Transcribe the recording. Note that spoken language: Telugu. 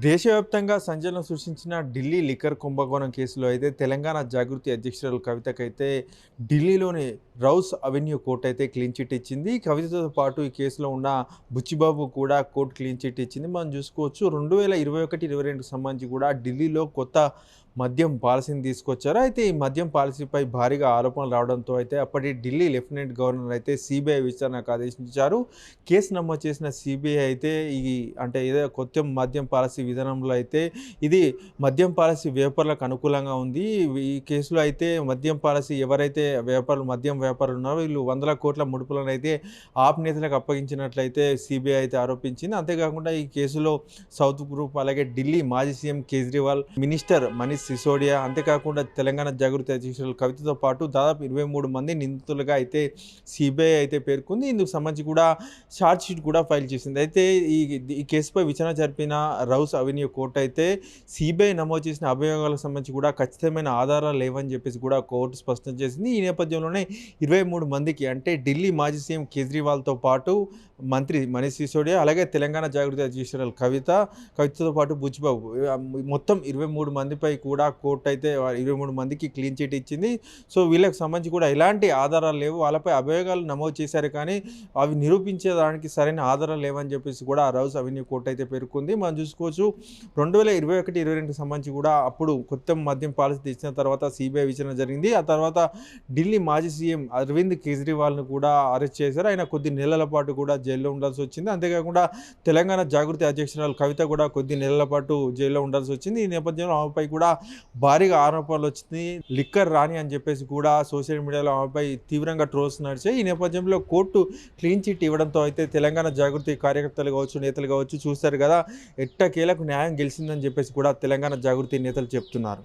దేశవ్యాప్తంగా సంచలనం సృష్టించిన ఢిల్లీ లిక్కర్ కుంభకోణం కేసులో అయితే తెలంగాణ జాగృతి అధ్యక్షురాలు కవితకైతే ఢిల్లీలోని రౌస్ అవెన్యూ కోర్టు అయితే క్లీన్ చిట్ ఇచ్చింది. కవితతో పాటు ఈ కేసులో ఉన్న బుచ్చిబాబు కూడా కోర్టు క్లీన్ చిట్ ఇచ్చింది. మనం చూసుకోవచ్చు 2021, 22 సంబంధించి కూడా ఢిల్లీలో కొత్త మద్యం పాలసీని తీసుకొచ్చారు. అయితే ఈ మద్యం పాలసీపై భారీగా ఆరోపణలు రావడంతో అయితే అప్పటి ఢిల్లీ లెఫ్టినెంట్ గవర్నర్ అయితే సిబిఐ విచారణకు ఆదేశించారు. కేసు నమోదు చేసిన సిబిఐ అయితే అంటే ఏదో కొత్త మద్యం పాలసీ విధానంలో అయితే ఇది మద్యం పాలసీ వ్యాపారులకు అనుకూలంగా ఉంది. ఈ కేసులో అయితే మద్యం పాలసీ ఎవరైతే మద్యం వ్యాపారులు ఉన్నారో వీళ్ళు వందల కోట్ల ముడుపులను అయితే ఆప్ నేతలకు అప్పగించినట్లయితే సిబిఐ అయితే ఆరోపించింది. అంతేకాకుండా ఈ కేసులో సౌత్ గ్రూప్ అలాగే ఢిల్లీ మాజీ సీఎం కేజ్రీవాల్, మినిస్టర్ మనీష్ సిసోడియా, అంతేకాకుండా తెలంగాణ జాగృతి అధ్యక్షులు కవితతో పాటు దాదాపు 23 మంది నిందితులుగా అయితే సిబిఐ అయితే పేర్కొంది. ఇందుకు సంబంధించి కూడా ఛార్జ్ షీట్ కూడా ఫైల్ చేసింది. అయితే ఈ ఈ కేసుపై విచారణ జరిపిన రౌస్ అవెన్యూ కోర్టు అయితే సిబిఐ నమోదు చేసిన అభియోగాలకు సంబంధించి కూడా ఖచ్చితమైన ఆధారాలు లేవని చెప్పేసి కూడా కోర్టు స్పష్టం చేసింది. ఈ నేపథ్యంలోనే 23 మందికి అంటే ఢిల్లీ మాజీ సీఎం కేజ్రీవాల్‌తో పాటు మంత్రి మనీష్ సిసోడియా, అలాగే తెలంగాణ జాగృతి అధ్యక్షురాలు కవితతో పాటు బుచ్చిబాబు మొత్తం 23 మందిపై కూడా కోర్టు అయితే 23 మందికి క్లీన్ చిట్ ఇచ్చింది. సో వీళ్ళకి సంబంధించి కూడా ఎలాంటి ఆధారాలు లేవు. వాళ్ళపై అభియోగాలు నమోదు చేశారు కానీ అవి నిరూపించేదానికి సరైన ఆధారాలు లేవని చెప్పేసి కూడా రౌస్ అవెన్యూ కోర్టు అయితే పేర్కొంది. మనం చూసుకోవచ్చు 2021, 22కి సంబంధించి కూడా అప్పుడు కొత్త మద్యం పాలసీ తెచ్చిన తర్వాత సిబిఐ విచారణ జరిగింది. ఆ తర్వాత ఢిల్లీ మాజీ సీఎం అరవింద్ కేజ్రీవాల్‌ను కూడా అరెస్ట్ చేశారు. ఆయన కొద్ది నెలల పాటు కూడా జైల్లో ఉండాల్సి వచ్చింది. అంతేకాకుండా తెలంగాణ జాగృతి అధ్యక్షురాలు కవిత కూడా కొద్ది నెలల పాటు జైల్లో ఉండాల్సి వచ్చింది. ఈ నేపథ్యంలో ఆమెపై కూడా భారీగా ఆరోపణలు వచ్చింది. లిక్కర్ రాణి అని చెప్పేసి కూడా సోషల్ మీడియాలో ఆమెపై తీవ్రంగా ట్రోల్స్ నడిచాయి. ఈ నేపథ్యంలో కోర్టు క్లీన్ చిట్ ఇవ్వడంతో అయితే తెలంగాణ జాగృతి కార్యకర్తలు కావచ్చు, నేతలు కావచ్చు చూస్తారు కదా, ఎట్టకేలకు న్యాయం గెలిచిందని చెప్పేసి కూడా తెలంగాణ జాగృతి నేతలు చెప్తున్నారు.